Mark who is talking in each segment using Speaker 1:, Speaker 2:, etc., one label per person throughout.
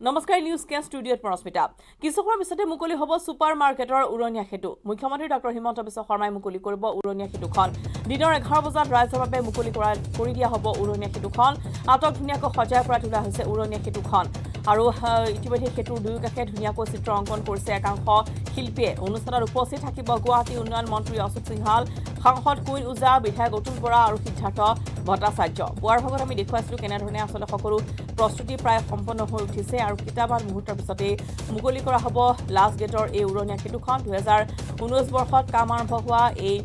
Speaker 1: নমস্কাৰ নিউজ কে ষ্টুডিঅ'ত পৰস্মিতা কিছুক্ষণৰ পিছতে মুকলি হ'ব ছুপাৰ মাৰ্কেটৰ উৰণীয়া সেতু মুখ্যমন্ত্ৰী ডক্টৰ হিমন্ত বিশ্ব শৰ্মাই মুকলি কৰিব উৰণীয়া সেতুখন দিনৰ 11 বজাত ৰাইজৰ বাবে মুকলি কৰি দিয়া হ'ব উৰণীয়া সেতুখন আটক ধুনীয়াকৈ সজাই পৰা তোলা হৈছে উৰণীয়া সেতুখন আৰু ইতিমধ্যে সেতুৰ দুয়োকাষে ধুনীয়াকৈ চিত্ৰ অংকন কৰিছে একাংশ শিল্পীয়ে অনুষ্ঠানত উপস্থিত থাকিব গুৱাহাটী উন্নয়ন মন্ত্ৰী অশোক সিংহাল সাংসদ কুইন উজা বিধায়ক অতুল বৰা আৰু সিদ্ধাৰ্থ ভট্টাচাৰ্য পুৱাৰ ভাগত আমি দেখুৱাইছিলো কেনেধৰণে আসলে সকলো প্ৰস্তুতি প্ৰায় সম্পন্ন হৈ উঠিছে আৰু কিতাবান মুহূৰ্তৰ পিছতে মুকলি কৰা হ'ব লাষ্ট গেটৰ এই উৰণীয়া সেতুখন 2019 বৰ্ষত কাম আৰম্ভ হোৱা এই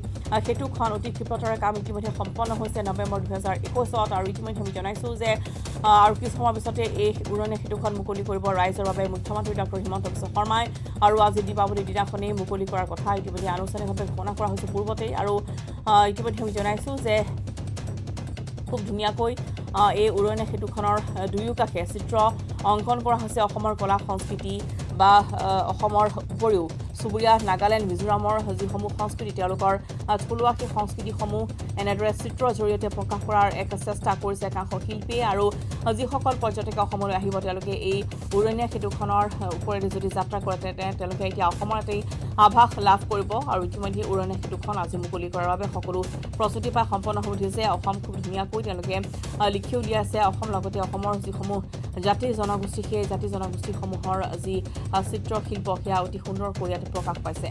Speaker 1: সেতুখন অতি ক্ষিপ্ৰতাৰে কাম ইতিমধ্যে সম্পন্ন হৈছে নৱেম্বৰ 2021 আৰু ইতিমধ্যে আমি জনাইছো যে আৰু কিছু সময়ৰ পিছতে এই উৰণীয়া সেতুখন মুকলি কৰিব ৰাইজৰ বাবে মুখ্যমন্ত্ৰী ডক্টৰ হিমন্ত বিশ্ব শৰ্মাই আৰু আজি দীপাৱলীৰ দিনাখনেই মুকলি কৰাৰ কথা ইতিমধ্যে আনুষ্ঠানিকভাৱে ঘোষণা কৰা হৈছে পূৰ্বতেই আৰু ইতিমধ্যে আমি জনাইছো যে খুব ধুনীয়াকৈ এই উৰণীয়া সেতুখনৰ দুয়োকাষে চিত্ৰ অংকন কৰা হৈছে অসমৰ কলা সংস্কৃতি বা অসমৰ উপৰিও চুবুৰীয়া নাগালেণ্ড মিজোৰামৰ যিসমূহ সংস্কৃতি তেওঁলোকৰ থলুৱা সেই সংস্কৃতিসমূহ এনেদৰে চিত্ৰৰ জৰিয়তে প্ৰকাশ কৰাৰ এক চেষ্টা কৰিছে একাংশ শিল্পীয়ে আৰু যিসকল পৰ্যটকে অসমলৈ আহিব তেওঁলোকে এই উৰণীয়া সেতুখনৰ ওপৰেদি যদি যাত্ৰা কৰে তেন্তে তেওঁলোকে এতিয়া অসমৰ এটি আভাস লাভ কৰিব আৰু ইতিমধ্যে উৰণীয়া সেতুখন আজি মুকলি কৰাৰ বাবে সকলো প্ৰস্তুতি প্ৰায় সম্পন্ন হৈ উঠিছে অসম খুব ধুনীয়াকৈ তেওঁলোকে লিখি উলিয়াইছে অসম লগতে অসমৰ যিসমূহ জাতি জনগোষ্ঠী সেই জাতি জনগোষ্ঠীসমূহৰ যি চিত্ৰশিল্প সেয়া অতি সুন্দৰকৈ ইয়াতে প্ৰকাশ পাইছে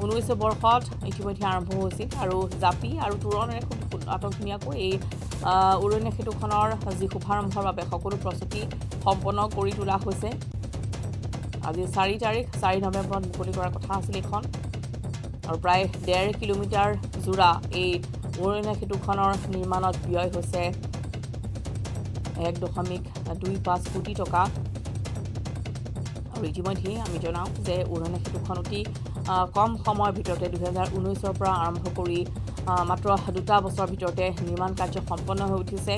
Speaker 1: ঊনৈছ বৰ্ষত ইতিমধ্যে আৰম্ভ হৈছিল আৰু জাপি আৰু তোৰণেৰে খুব আটক ধুনীয়াকৈ এই উৰণীয়া সেতুখনৰ যি শুভাৰম্ভৰ বাবে সকলো প্ৰস্তুতি সম্পন্ন কৰি তোলা হৈছে আজি 4 তাৰিখ 4 নৱেম্বৰত মুকলি কৰাৰ কথা আছিল এইখন আৰু প্ৰায় 1.5 কিলোমিটাৰ জোৰা এই উৰণীয়া সেতুখনৰ নিৰ্মাণত ব্যয় হৈছে 1.25 কোটি টকা আৰু ইতিমধ্যে আমি জনাওঁ যে উৰণীয়া সেতুখন অতি কম সময়ৰ ভিতৰতে 2019ৰ পৰা আৰম্ভ কৰি মাত্ৰ 2 বছৰৰ ভিতৰতে নিৰ্মাণ কাৰ্য সম্পন্ন হৈ উঠিছে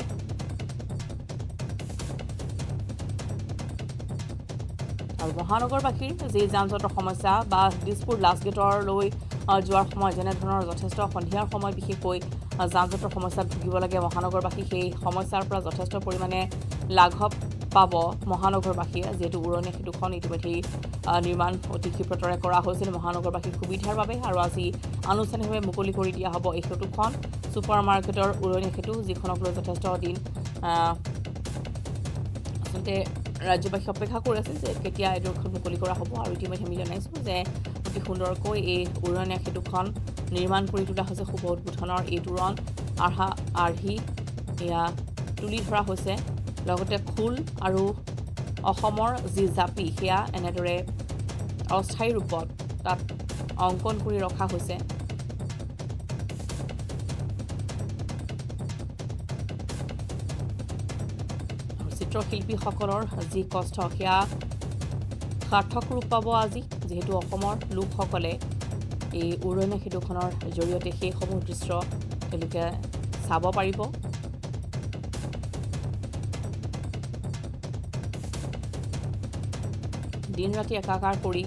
Speaker 1: আৰু মহানগৰবাসীৰ যি যান-জঁটৰ সমস্যা বা দিছপুৰ লাষ্ট গেটৰলৈ যোৱাৰ সময় যেনে ধৰণৰ যথেষ্ট সন্ধিয়াৰ সময় বিশেষকৈ যান-জঁটৰ সমস্যাত ভুগিব লাগে মহানগৰবাসী সেই সমস্যাৰ পৰা যথেষ্ট পৰিমাণে লাঘৱ পাব মহানগৰবাসীয়ে যিহেতু উৰণীয়া সেতুখন ইতিমধ্যে নিৰ্মাণ অতি ক্ষিপ্ৰতাৰে কৰা হৈছিল মহানগৰবাসীৰ সুবিধাৰ বাবে আৰু আজি আনুষ্ঠানিকভাৱে মুকলি কৰি দিয়া হ'ব এই সেতুখন ছুপাৰ মাৰ্কেটৰ উৰণীয়া সেতু যিখনক লৈ যথেষ্ট দিন আচলতে ৰাজ্যবাসী অপেক্ষা কৰি আছিল যে কেতিয়া এইটোখন মুকলি কৰা হ'ব আৰু ইতিমধ্যে আমি জনাইছোঁ যে অতি সুন্দৰকৈ এই উৰণীয়া সেতুখন নিৰ্মাণ কৰি তোলা হৈছে শুভ উদ্বোধনৰ এই তোৰণ আৰ্হি এয়া তুলি ধৰা হৈছে লগতে খোল আৰু অসমৰ যি জাপি সেয়া এনেদৰে অস্থায়ী ৰূপত তাত অংকন কৰি ৰখা হৈছে চিত্ৰশিল্পীসকলৰ যি কষ্ট সেয়া সাৰ্থক ৰূপ পাব আজি যিহেতু অসমৰ লোকসকলে এই উৰণীয়া সেতুখনৰ জৰিয়তে সেইসমূহ দৃশ্য তেওঁলোকে চাব পাৰিব দিন ৰাতি একাকাৰ কৰি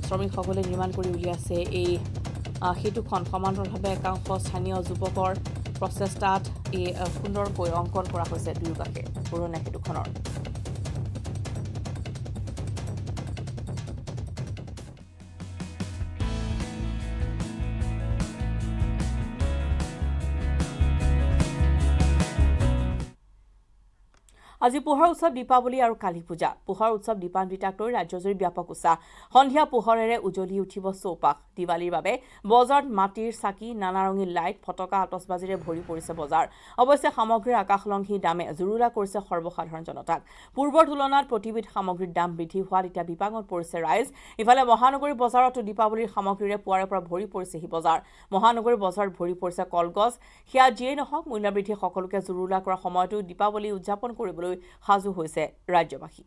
Speaker 1: শ্ৰমিকসকলে নিৰ্মাণ কৰি উলিয়াইছে এই সেতুখন সমান্তৰালভাৱে একাংশ স্থানীয় যুৱকৰ প্ৰচেষ্টাত এই সুন্দৰকৈ অংকন কৰা হৈছে দুয়োকাষে উৰণীয়া সেতুখনৰ আজি পোহৰ উৎসৱ দীপাৱলী আৰু কালী পূজা পোহৰ উৎসৱ দীপান্বিতাক লৈ ৰাজ্যজুৰি ব্যাপক উৎসাহ সন্ধিয়া পোহৰেৰে উজ্বলি উঠিব চৌপাশ দিৱালীৰ বাবে বজাৰত মাটিৰ চাকি নানা ৰঙী লাইট ফটকা আতচবাজীৰে ভৰি পৰিছে বজাৰ অৱশ্যে সামগ্ৰীৰ আকাশলংঘী দামে জুৰুলা কৰিছে সৰ্বসাধাৰণ জনতাক পূৰ্বৰ তুলনাত প্ৰতিবিধ সামগ্ৰীৰ দাম বৃদ্ধি হোৱাত এতিয়া বিপাঙত পৰিছে ৰাইজ ইফালে মহানগৰী বজাৰতো দীপাৱলীৰ সামগ্ৰীৰে পুৱাৰে পৰা ভৰি পৰিছে হি বজাৰ মহানগৰী বজাৰত ভৰি পৰিছে কলগছ সেয়া যিয়েই নহওক মূল্যবৃদ্ধি সকলোকে জুৰুলা কৰা সময়তো দীপাৱলী উদযাপন কৰিবলৈ সাজু হৈছে ৰাজ্যবাসী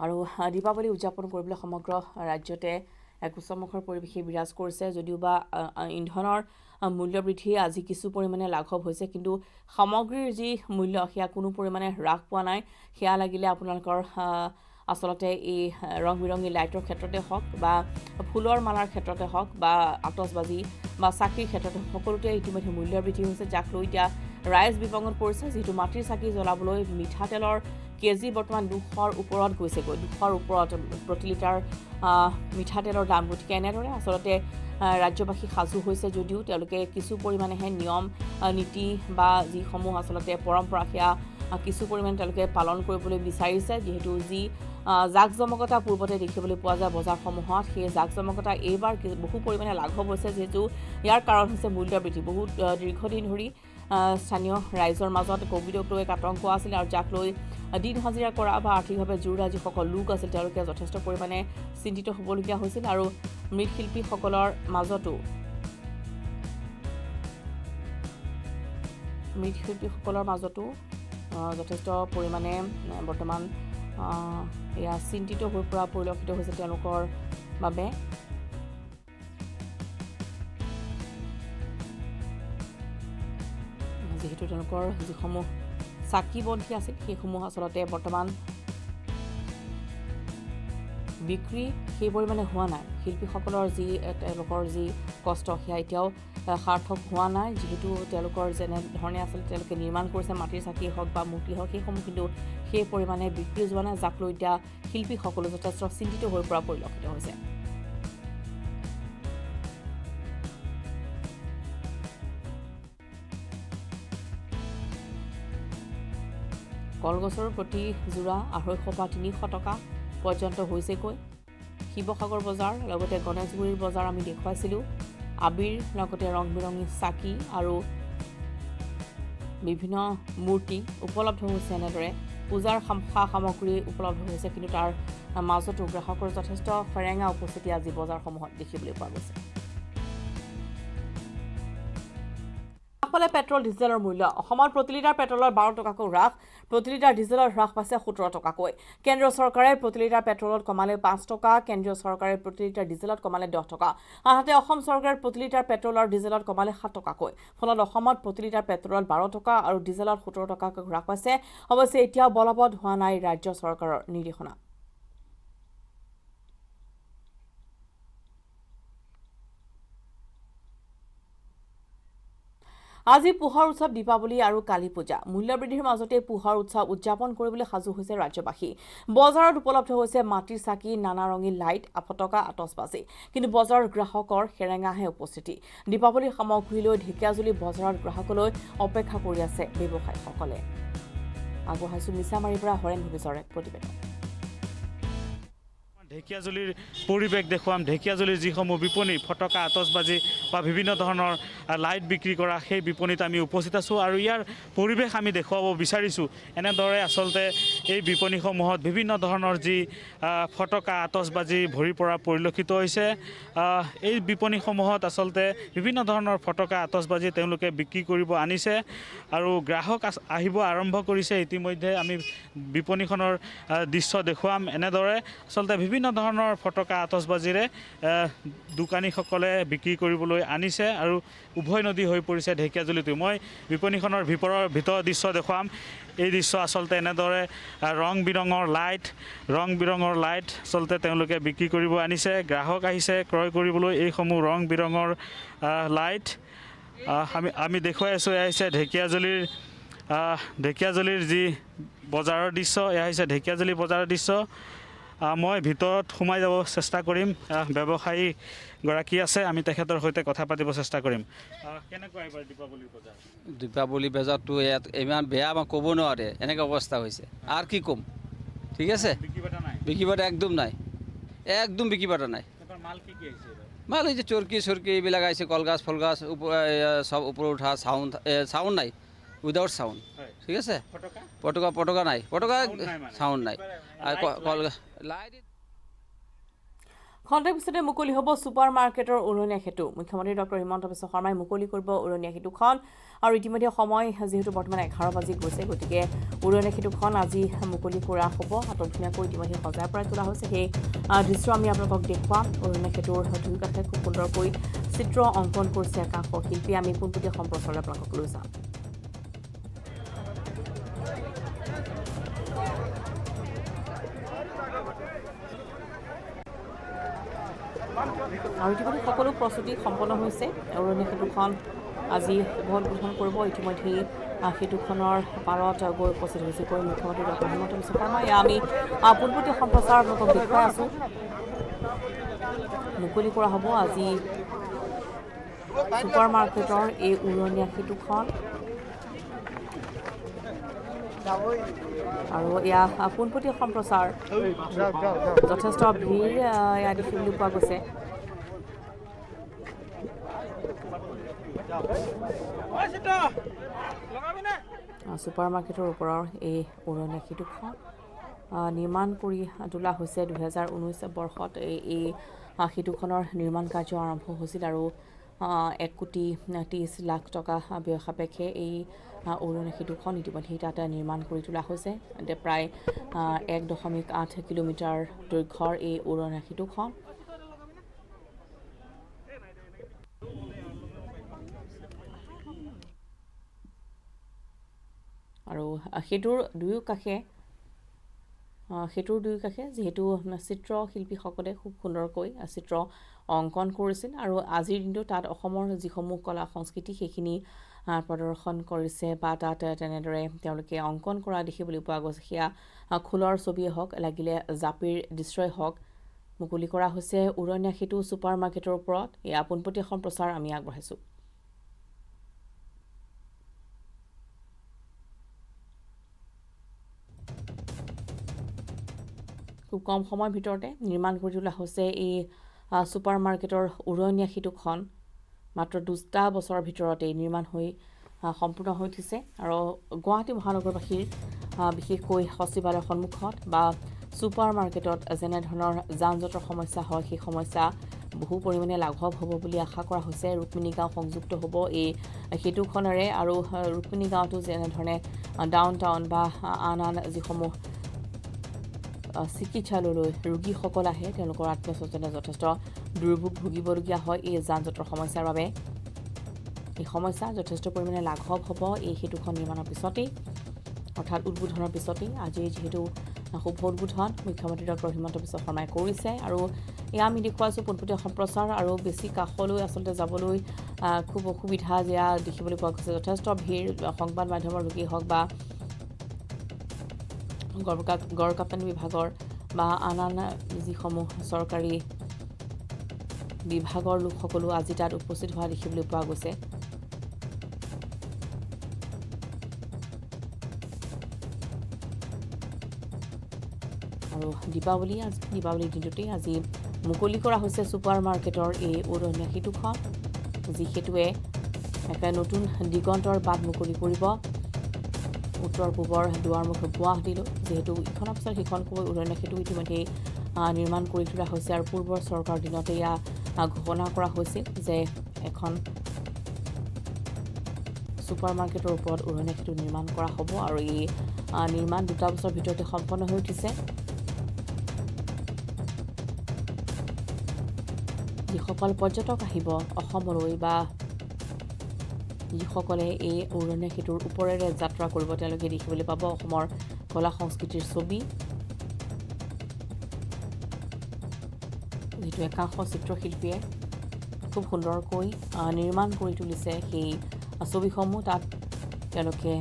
Speaker 1: আৰু দীপাৱলী উদযাপন কৰিবলৈ সমগ্ৰ ৰাজ্যতে এক উচ্চমুখৰ পৰিৱেশে বিৰাজ কৰিছে যদিও বা ইন্ধনৰ মূল্য বৃদ্ধিয়ে আজি কিছু পৰিমাণে লাঘৱ হৈছে কিন্তু সামগ্ৰীৰ যি মূল্য সেয়া কোনো পৰিমাণে হ্ৰাস পোৱা নাই সেয়া লাগিলে আপোনালোকৰ আচলতে এই ৰং বিৰঙী লাইটৰ ক্ষেত্ৰতে হওক বা ফুলৰ মালাৰ ক্ষেত্ৰতে হওক বা আতচবাজি বা চাকিৰ ক্ষেত্ৰতে সকলোতে ইতিমধ্যে মূল্য বৃদ্ধি হৈছে যাক লৈ এতিয়া ৰাইজ বিপঙত পৰিছে যিহেতু মাটিৰ চাকি জ্বলাবলৈ মিঠাতেলৰ কেজি বৰ্তমান 200ৰ ওপৰত গৈছেগৈ 200ৰ ওপৰত প্ৰতি লিটাৰ মিঠাতেলৰ দাম গতিকে এনেদৰে আচলতে ৰাজ্যবাসী সাজু হৈছে যদিও তেওঁলোকে কিছু পৰিমাণেহে নিয়ম নীতি বা যিসমূহ আচলতে পৰম্পৰা সেয়া কিছু পৰিমাণে তেওঁলোকে পালন কৰিবলৈ বিচাৰিছে যিহেতু যি জাকজমকতা পূৰ্বতে দেখিবলৈ পোৱা যায় বজাৰসমূহত সেই জাকজমকতা এইবাৰ বহু পৰিমাণে লাঘৱ হৈছে যিহেতু ইয়াৰ কাৰণ হৈছে মূল্য বৃদ্ধি বহুত দীৰ্ঘদিন ধৰি স্থানীয় ৰাইজৰ মাজত কোভিডক লৈ এক আতংক আছিল আৰু যাক লৈ দিন হাজিৰা কৰা বা আৰ্থিকভাৱে জোৰা যিসকল লোক আছিল তেওঁলোকে যথেষ্ট পৰিমাণে চিন্তিত হ'বলগীয়া হৈছিল আৰু মৃৎশিল্পীসকলৰ মাজতো যথেষ্ট পৰিমাণে বৰ্তমান এয়া চিন্তিত হৈ পৰা পৰিলক্ষিত হৈছে তেওঁলোকৰ বাবে যিহেতু তেওঁলোকৰ যিসমূহ চাকি বন্তি আছিল সেইসমূহ আচলতে বৰ্তমান বিক্ৰী সেই পৰিমাণে হোৱা নাই শিল্পীসকলৰ যি তেওঁলোকৰ যি কষ্ট সেয়া এতিয়াও সাৰ্থক হোৱা নাই যিহেতু তেওঁলোকৰ যেনেধৰণে আচলতে তেওঁলোকে নিৰ্মাণ কৰিছে মাটিৰ চাকি হওক বা মূৰ্তি হওক সেইসমূহ কিন্তু সেই পৰিমাণে বিক্ৰী যোৱা নাই যাক লৈ এতিয়া শিল্পীসকলো যথেষ্ট চিন্তিত হৈ পৰা পৰিলক্ষিত হৈছে কলগছৰ প্ৰতি যোৰা 250 বা 300 টকা পৰ্যন্ত হৈছেগৈ শিৱসাগৰ বজাৰ লগতে গণেশগুৰিৰ বজাৰ আমি দেখুৱাইছিলোঁ আবিৰ লগতে ৰং বিৰঙী চাকি আৰু বিভিন্ন মূৰ্তি উপলব্ধ হৈছে এনেদৰে পূজাৰ সামগ্ৰী উপলব্ধ হৈছে কিন্তু তাৰ মাজতো গ্ৰাহকৰ যথেষ্ট ফৰেঙা উপস্থিতি আজি বজাৰসমূহত দেখিবলৈ পোৱা গৈছে পেট্ৰল ডিজেলৰ মূল্য অসমত প্ৰতি লিটাৰ পেট্ৰলৰ 12 টকাকৈ হ্ৰাস প্ৰতি লিটাৰ ডিজেলৰ হ্ৰাস পাইছে 17 টকাকৈ কেন্দ্ৰীয় চৰকাৰে প্ৰতি লিটাৰ পেট্ৰলত কমালে 5 টকা কেন্দ্ৰীয় চৰকাৰে প্ৰতি লিটাৰ ডিজেলত কমালে 10 টকা আনহাতে অসম চৰকাৰে প্ৰতি লিটাৰ পেট্ৰল আৰু ডিজেলত কমালে 7 টকাকৈ ফলত অসমত প্ৰতি লিটাৰ পেট্ৰলত 12 টকা আৰু ডিজেলত 17 টকাকৈ হ্ৰাস পাইছে অৱশ্যে এতিয়াও বলবৎ হোৱা নাই ৰাজ্য চৰকাৰৰ নিৰ্দেশনা আজি পোহৰ উৎসৱ দীপাৱলী আৰু কালী পূজা মূল্যবৃদ্ধিৰ মাজতে পোহৰ উৎসৱ উদযাপন কৰিবলৈ সাজু হৈছে ৰাজ্যবাসী বজাৰত উপলব্ধ হৈছে মাটিৰ চাকি নানা ৰঙী লাইট ফটকা আতচবাজি কিন্তু বজাৰৰ গ্ৰাহকৰ হেৰেঙাহে উপস্থিতি দীপাৱলীৰ সামগ্ৰীলৈ ঢেকিয়াজুলি বজাৰত গ্ৰাহকলৈ অপেক্ষা কৰি আছে ব্যৱসায়ীসকলে আগবঢ়াইছো মিছামাৰীৰ পৰা হৰেণ ভূমিজৰে প্ৰতিবেদন
Speaker 2: ঢেকিয়াজুলিৰ পৰিৱেশ দেখুৱাম ঢেকিয়াজুলিৰ যিসমূহ বিপণী ফটকা আতচবাজি বা বিভিন্ন ধৰণৰ লাইট বিক্ৰী কৰা সেই বিপণীত আমি উপস্থিত আছোঁ আৰু ইয়াৰ পৰিৱেশ আমি দেখুৱাব বিচাৰিছোঁ এনেদৰে আচলতে এই বিপণীসমূহত বিভিন্ন ধৰণৰ যি ফটকা আতচবাজি ভৰি পৰা পৰিলক্ষিত হৈছে এই বিপণীসমূহত আচলতে বিভিন্ন ধৰণৰ ফটকা আতচবাজি তেওঁলোকে বিক্ৰী কৰিব আনিছে আৰু গ্ৰাহক আহিব আৰম্ভ কৰিছে ইতিমধ্যে আমি বিপণীখনৰ দৃশ্য দেখুৱাম এনেদৰে আচলতে বিভিন্ন ধৰণৰ ফটকা আতচবাজিৰে দোকানীসকলে বিক্ৰী কৰিবলৈ আনিছে আৰু উভয় নদী হৈ পৰিছে ঢেকিয়াজুলিটো মই বিপণীখনৰ ভিতৰৰ দৃশ্য দেখুৱাম এই দৃশ্য আচলতে এনেদৰে ৰং বিৰঙৰ লাইট আচলতে তেওঁলোকে বিক্ৰী কৰিব আনিছে গ্ৰাহক আহিছে ক্ৰয় কৰিবলৈ এইসমূহ ৰং বিৰঙৰ লাইট আমি দেখুৱাই আছোঁ এয়া হৈছে ঢেকিয়াজুলিৰ যি বজাৰৰ দৃশ্য এয়া হৈছে ঢেকিয়াজুলি বজাৰৰ দৃশ্য মই ভিতৰত সোমাই যাব চেষ্টা কৰিম ব্যৱসায়ীগৰাকী আছে আমি তেখেতৰ সৈতে কথা পাতিব চেষ্টা কৰিম কেনেকুৱা এইবাৰ
Speaker 3: দীপাৱলী বজাৰটো ইয়াত ইমান বেয়া ক'ব নোৱাৰে এনেকৈ অৱস্থা হৈছে আৰু কি ক'ম ঠিক আছে বিক্ৰী বাটা একদম নাই বিক্ৰী বাটা নাই মাল হৈছে চৰকি এইবিলাক আহিছে কলগাছ ফলগাছ সব ওপৰত উঠা চাউণ্ড নাই উইদাউট চাউণ্ড ঠিক আছে পটকা নাই চাউণ্ড নাই
Speaker 1: খন্তেক পিছতে মুকলি হ'ব ছুপাৰ মাৰ্কেটৰ উৰণীয়া সেতু মুখ্যমন্ত্ৰী ডক্টৰ হিমন্ত বিশ্ব শৰ্মাই মুকলি কৰিব উৰণীয়া সেতুখন আৰু ইতিমধ্যে সময় যিহেতু বৰ্তমান 11 বাজি গৈছে গতিকে উৰণীয়া সেতুখন আজি মুকলি কৰা হ'ব আটক ধুনীয়াকৈ ইতিমধ্যে সজাই পৰাই তোলা হৈছে সেই দৃশ্য আমি আপোনালোকক দেখুৱাম উৰণীয়া সেতুৰ দুয়োকাষে খুব সুন্দৰকৈ চিত্ৰ অংকন কৰিছে আকাশৰ শিল্পী আমি পোনপটীয়া সম্প্ৰচাৰ আপোনালোকক লৈ যাম আৰু ইতিমধ্যে সকলো প্ৰস্তুতি সম্পন্ন হৈছে উৰণীয়া সেতুখন আজি শুভ উদ্বোধন কৰিব ইতিমধ্যে সেতুখনৰ পাৰত গৈ উপস্থিত হৈছে মুখ্যমন্ত্ৰী ডক্টৰ হিমন্ত বিশ্ব শৰ্মা আমি পোনপটীয়া সম্প্ৰচাৰ আপোনালোকক দেখুৱাই আছোঁ মুকলি কৰা হ'ব আজি ছুপাৰ মাৰ্কেটৰ এই উৰণীয়া সেতুখন আৰু এয়া পোনপটীয়া সম্প্ৰচাৰ যথেষ্ট ভিৰ এয়া দেখিবলৈ পোৱা গৈছে ছুপাৰ মাৰ্কেটৰ ওপৰৰ এই উৰণীয়া সেতুখন নিৰ্মাণ কৰি তোলা হৈছে 2019 বৰ্ষত এই সেতুখনৰ নিৰ্মাণ কাৰ্য আৰম্ভ হৈছিল আৰু 1,30,00,000 টকা ব্যয় সাপেক্ষে এই উৰণীয়া সেতুখন ইতিমধ্যে তাত নিৰ্মাণ কৰি তোলা হৈছে প্ৰায় 1.8 কিলোমিটাৰ দৈৰ্ঘ্যৰ এই উৰণীয়া সেতুখন আৰু সেতুৰ দুয়োকাষে যিহেতু চিত্ৰশিল্পীসকলে খুব সুন্দৰকৈ চিত্ৰ অংকন কৰিছিল আৰু আজিৰ দিনটো তাত অসমৰ যিসমূহ কলা সংস্কৃতি সেইখিনি প্ৰদৰ্শন কৰিছে বা তাত তেনেদৰে তেওঁলোকে অংকন কৰা দেখিবলৈ পোৱা গৈছে সেয়া খোলৰ ছবিয়ে হওক লাগিলে জাপিৰ দৃশ্যই হওক মুকলি কৰা হৈছে উৰণীয়া সেতু ছুপাৰ মাৰ্কেটৰ ওপৰত এই পোনপটীয়া সম্প্ৰচাৰ আমি আগবঢ়াইছোঁ খুব কম সময়ৰ ভিতৰতে নিৰ্মাণ কৰি তোলা হৈছে এই ছুপাৰ মাৰ্কেটৰ উৰণীয়া সেতুখন মাত্ৰ 2টা বছৰৰ ভিতৰতে নিৰ্মাণ হৈ সম্পূৰ্ণ হৈ উঠিছে আৰু গুৱাহাটী মহানগৰবাসীৰ বিশেষকৈ সচিবালয়ৰ সন্মুখত বা ছুপাৰ মাৰ্কেটত যেনে ধৰণৰ যান জঁটৰ সমস্যা হয় সেই সমস্যা বহু পৰিমাণে লাঘৱ হ'ব বুলি আশা কৰা হৈছে ৰুক্মিণী গাঁও সংযুক্ত হ'ব এই সেতুখনেৰে আৰু ৰুক্মিণী গাঁৱতো যেনেধৰণে ডাউন টাউন বা আন যিসমূহ চিকিৎসালয়লৈ ৰোগীসকল আহে তেওঁলোকৰ আত্মীয় স্বজনে যথেষ্ট দুৰ্ভোগ ভুগিবলগীয়া হয় এই যান জঁটৰ সমস্যাৰ বাবে এই সমস্যা যথেষ্ট পৰিমাণে লাঘৱ হ'ব এই সেতুখন নিৰ্মাণৰ পিছতেই অৰ্থাৎ উদ্বোধনৰ পিছতেই আজি যিহেতু শুভ উদ্বোধন মুখ্যমন্ত্ৰী ডক্টৰ হিমন্ত বিশ্ব শৰ্মাই কৰিছে আৰু এয়া আমি দেখুৱাইছোঁ পোনপটীয়া সম্প্ৰচাৰ আৰু বেছি কাষলৈ আচলতে যাবলৈ খুব অসুবিধা যেয়া দেখিবলৈ পোৱা গৈছে যথেষ্ট ভিৰ সংবাদ মাধ্যমৰ লোকেই হওক বা গড়কাপ্তানি বিভাগৰ বা আন যিসমূহ চৰকাৰী বিভাগৰ লোকসকলো আজি তাত উপস্থিত হোৱা দেখিবলৈ পোৱা গৈছে আৰু দীপাৱলীৰ দিনটোতেই আজি মুকলি কৰা হৈছে ছুপাৰ মাৰ্কেটৰ এই উৰণীয়া সেতুখন যি সেতুৱে একে নতুন দিগন্তৰ বাট মুকলি কৰিব উত্তৰ পূবৰ দুৱাৰমুখ গুৱাহাটীলৈ যিহেতু ইখনৰ পিছত সিখনকৈ উৰণীয়া সেতু ইতিমধ্যে নিৰ্মাণ কৰি তোলা হৈছে আৰু পূৰ্বৰ চৰকাৰৰ দিনতে এয়া ঘোষণা কৰা হৈছিল যে এখন ছুপাৰ মাৰ্কেটৰ ওপৰত উৰণীয়া সেতু নিৰ্মাণ কৰা হ'ব আৰু এই নিৰ্মাণ 2টা বছৰৰ ভিতৰতে সম্পন্ন হৈ উঠিছে যিসকল পৰ্যটক আহিব অসমলৈ বা যিসকলে এই উৰণীয়া সেতুৰ ওপৰেৰে যাত্ৰা কৰিব তেওঁলোকে দেখিবলৈ পাব অসমৰ কলা সংস্কৃতিৰ ছবি যিটো একাংশ চিত্ৰশিল্পীয়ে খুব সুন্দৰকৈ নিৰ্মাণ কৰি তুলিছে সেই ছবিসমূহ তাত তেওঁলোকে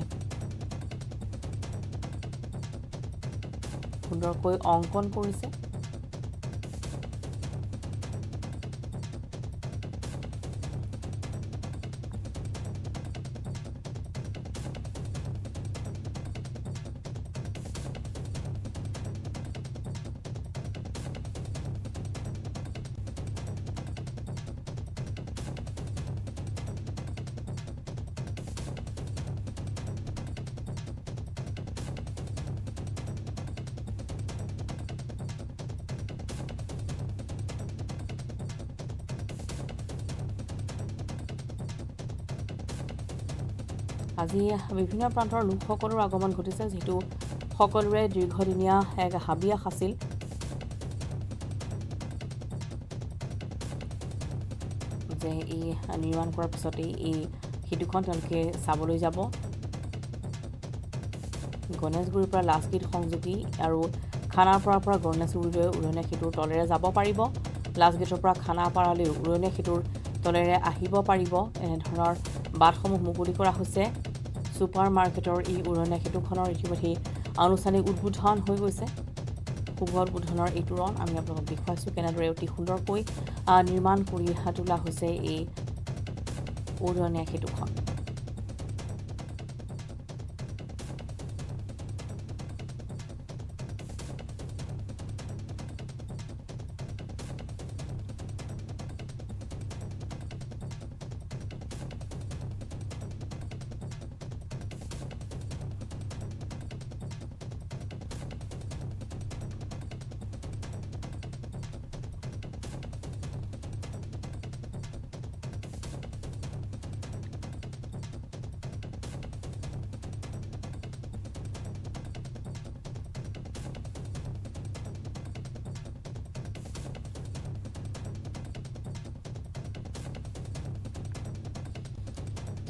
Speaker 1: সুন্দৰকৈ অংকন কৰিছে আজি বিভিন্ন প্ৰান্তৰ লোকসকলৰ আগমন ঘটিছে, যিটো সকলোৰে দীৰ্ঘদিনীয়া এক হাবিয়াস আছিল। যে এই নিৰ্মাণ কৰাৰ পিছতেই এই সেতুখন তেওঁলোকে চাবলৈ যাব। গণেশগুৰিৰ পৰা লাষ্টগেট সংযোগী আৰু খানাপাৰাৰ পৰা গণেশগুৰিলৈ উৰণীয়া সেতুৰ তলেৰে যাব পাৰিব। লাষ্টগেটৰ পৰা খানাপাৰালৈ উৰণীয়া সেতুৰ তলেৰে আহিব পাৰিব। এনেধৰণৰ বাটসমূহ মুকলি কৰা হৈছে। ছুপাৰ মাৰ্কেটৰ এই উৰণীয়া সেতুখনৰ ইতিমধ্যে আনুষ্ঠানিক উদ্বোধন হৈ গৈছে। শুভ উদ্বোধনৰ এই তোৰণ আমি আপোনালোকক দেখুৱাইছোঁ, কেনেদৰে অতি সুন্দৰকৈ নিৰ্মাণ কৰি তোলা হৈছে এই উৰণীয়া সেতুখন।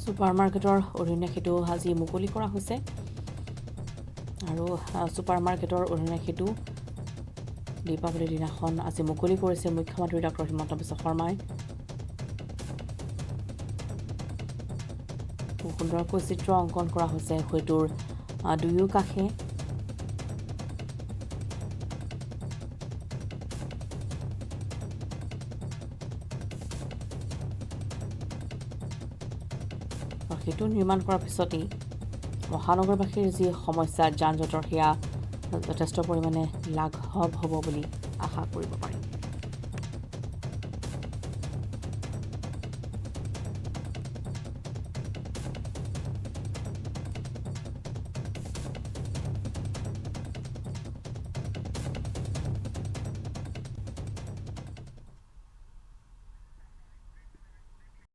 Speaker 1: ছুপাৰ মাৰ্কেটৰ উৰণীয়া সেতু আজি মুকলি কৰা হৈছে আৰু ছুপাৰ মাৰ্কেটৰ উৰণীয়া সেতু দীপাৱলীৰ দিনাখন আজি মুকলি কৰিছে মুখ্যমন্ত্ৰী ডক্টৰ হিমন্ত বিশ্ব শৰ্মাই। সুন্দৰকৈ চিত্ৰ অংকন কৰা হৈছে সেতুৰ দুয়ো কাষে। সেতু নিৰ্মাণ কৰাৰ পিছতেই মহানগৰবাসীৰ যি সমস্যা যান জঁটৰ সেয়া যথেষ্ট পৰিমাণে লাঘৱ হ'ব বুলি আশা কৰিব পাৰি।